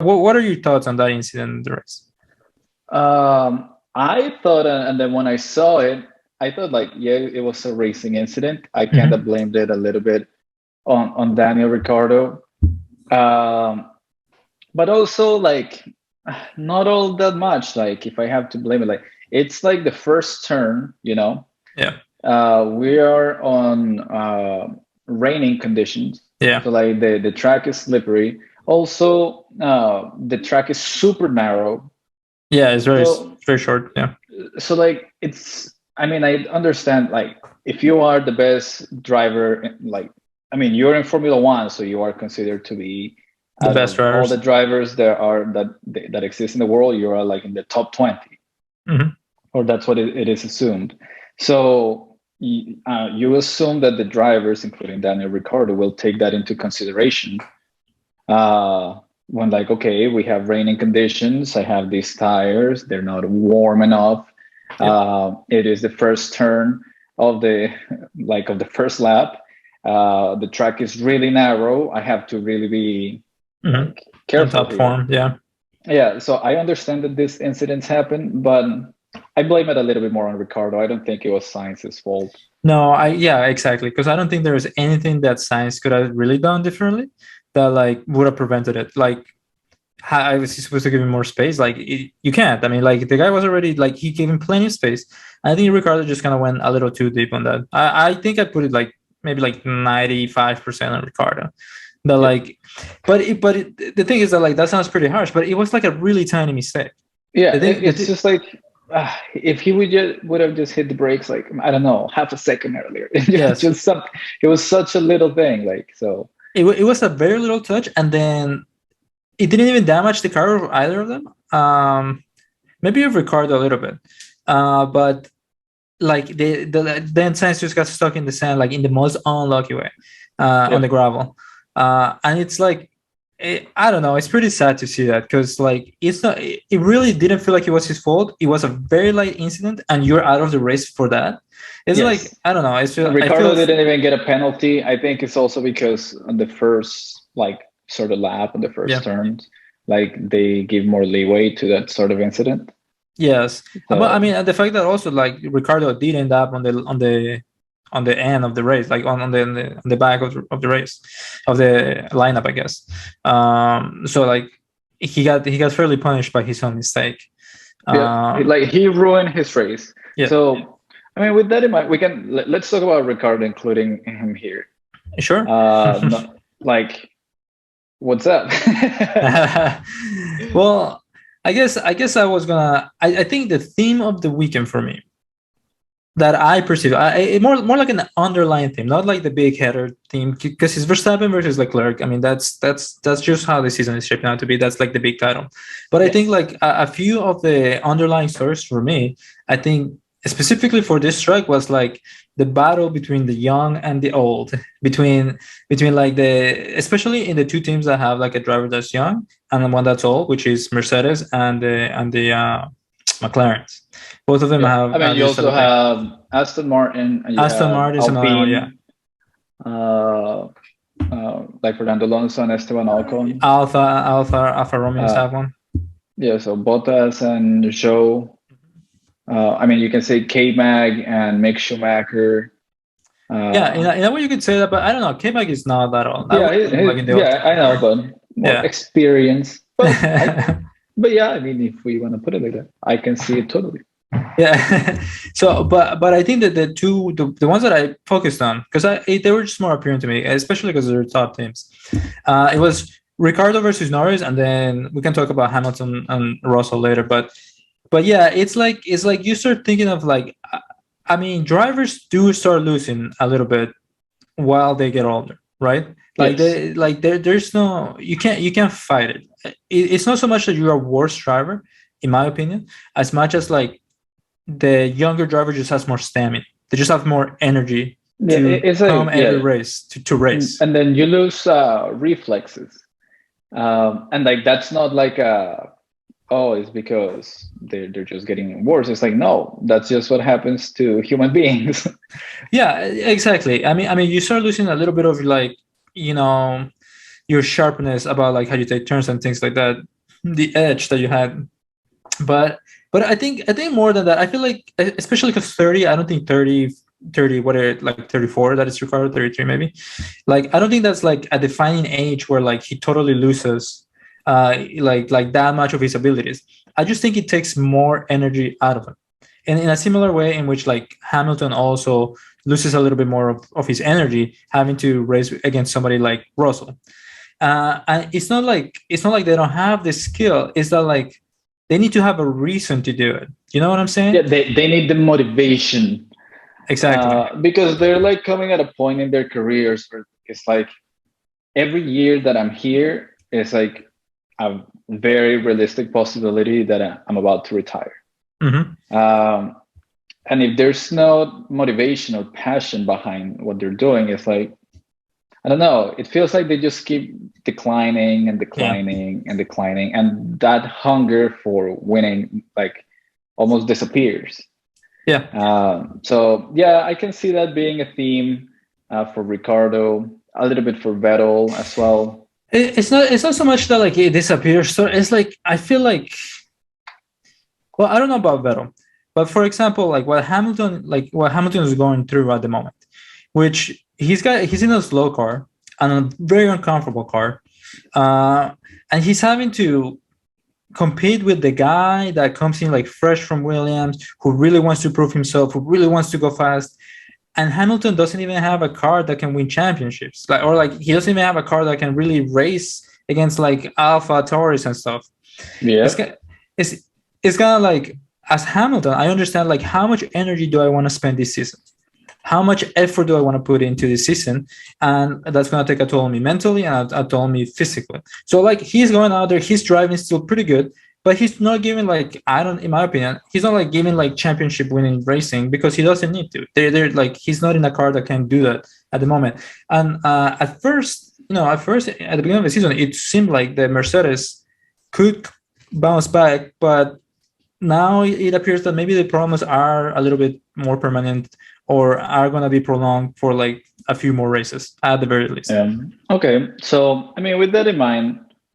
What are your thoughts on that incident in the race? I thought, and then when I saw it, I thought like, yeah, it was a racing incident. I kind of Hmm. blamed it a little bit on Daniel Ricciardo, um, but also like not all that much. Like if I have to blame it, like it's like the first turn, Yeah, we are on raining conditions, yeah, so like the track is slippery. Also, the track is super narrow. yeah. It's So very short. Yeah, like it's, I mean, I understand like if you are the best driver, like I mean you're in Formula One, so you are considered to be, the out best of all the drivers. drivers there are that exist in the world, you are like in the top 20, Hmm. or that's what it is assumed. So you assume that the drivers, including Daniel Ricciardo, will take that into consideration, when like, okay, we have raining conditions, I have these tires, they're not warm enough, Yep. it is the first turn of the like of the first lap, the track is really narrow, I have to really be Hmm. like On careful top here. form. Yeah. Yeah, so I understand that these incidents happen, but I blame it a little bit more on Ricardo. I don't think it was Science's fault. No, yeah, exactly. Because I don't think there was anything that science could have really done differently that like would have prevented it. Like, how I was supposed to give him more space. Like, you can't. I mean, like the guy was already like he gave him plenty of space. I think Ricardo just kind of went a little too deep on that. I think I put it like maybe like 95% on Ricardo. That Yeah, like, the thing is that like that sounds pretty harsh, but it was like a really tiny mistake. yeah. The thing, It's just like, if he would have just hit the brakes, like I don't know, half a second earlier. yes, Just some. It was such a little thing. Like so. it was a very little touch, and then it didn't even damage the car of either of them. Maybe of Ricardo a little bit, but like then Sainz just got stuck in the sand, like in the most unlucky way, on Yeah. the gravel, and it's like I don't know. It's pretty sad to see that because like it's not. It really didn't feel like it was his fault. It was a very light incident, and you're out of the race for that. It's like Yes. I don't know. I Ricardo feel didn't even get a penalty. I think it's also because on the first like sort of lap on the first yeah. turns, like they give more leeway to that sort of incident. Yes, but I So mean, and the fact that also like Ricardo did end up on the end of the race, like on the back of the race of the lineup, I guess. So like he got fairly punished by his own mistake. yeah, Um, like he ruined his race. yeah, So I mean, with that in mind, we can let's talk about Ricardo, including him here. sure. No, like, what's up? Well, I guess I was gonna. I think the theme of the weekend for me that I perceive, more like an underlying theme, not like the big header theme, because it's Verstappen versus Leclerc. I mean, that's just how the season is shaping out to be. That's like the big title. But I think Yes. like a few of the underlying stories for me, I think specifically for this track was like the battle between the young and the old, between like the especially in the two teams that have like a driver that's young and the one that's old, which is Mercedes and the McLarens. Both of them Yeah. I mean, have you this type also of thing. have Aston Martin, and you Aston have Martin is another one, yeah. Alpine, uh, like Fernando Alonso and Esteban Ocon. Alpha Romeo's Uh, have one. yeah, so Bottas and Joe. I mean, you can say K Mag and Mick Schumacher. Yeah, Uh, in a way you could say that, but I don't know. K-Mag is not that old. I yeah, would put him like in the old yeah, I know, category. but more Yeah. experience. But yeah, I mean, if we want to put it like that, I can see it totally. Yeah. So, but I think that the ones that I focused on because they were just more appealing to me, especially because they're top teams. It was Ricardo versus Norris, and then we can talk about Hamilton and Russell later. But yeah, it's like you start thinking of like, I mean, drivers do start losing a little bit while they get older, right? Like Yes. there's no you can't fight it. It's not so much that you're a worse driver, in my opinion, as much as like the younger driver just has more stamina. They just have more energy Yeah, to it's come like, every yeah, race to race. and then you lose reflexes, and like that's not like oh, it's because they're just getting worse. It's like, no, that's just what happens to human beings. Yeah, exactly. I mean, you start losing a little bit of like, you know, your sharpness about like how you take turns and things like that, the edge that you had. But I think more than that, I feel like especially because 30, I don't think 30 what are like 34 that is Ricardo, 33 maybe. Like I don't think that's like a defining age where like he totally loses like that much of his abilities. I just think it takes more energy out of him. And in a similar way in which like Hamilton also loses a little bit more of his energy having to race against somebody like Russell. And it's not like they don't have the skill. It's that like they need to have a reason to do it. You know what I'm saying? Yeah, they need the motivation, Exactly. because they're like coming at a point in their careers where it's like every year that I'm here is like a very realistic possibility that I'm about to retire. Hmm. And if there's no motivation or passion behind what they're doing, it's like, I don't know, it feels like they just keep declining and Yeah. declining and declining, and that hunger for winning like almost disappears. Yeah. So yeah, I can see that being a theme for Ricardo, a little bit for Vettel as well. It's not so much that like it disappears. So it's like I feel like, well, I don't know about Vettel, but for example, like what Hamilton is going through at the moment, which he's in a slow car and a very uncomfortable car, uh, and he's having to compete with the guy that comes in like fresh from Williams, who really wants to prove himself, who really wants to go fast. And Hamilton doesn't even have a car that can win championships, like or like he doesn't even have a car that can really race against like Alpha Tauri and stuff. It's Yeah. ki- it's it's kind of like as Hamilton, I understand like how much energy do I want to spend this season? How much effort do I want to put into this season? And that's going to take a toll on me mentally and a toll on me physically. So like he's going out there, he's driving still pretty good, but he's not giving like I don't, in my opinion, he's not like giving like championship winning racing because he doesn't need to. They're like he's not in a car that can do that at the moment. And at first at the beginning of the season, it seemed like the Mercedes could bounce back, but now it appears that maybe the problems are a little bit more permanent or are going to be prolonged for like a few more races at the very least. Okay. So, I mean, with that in mind,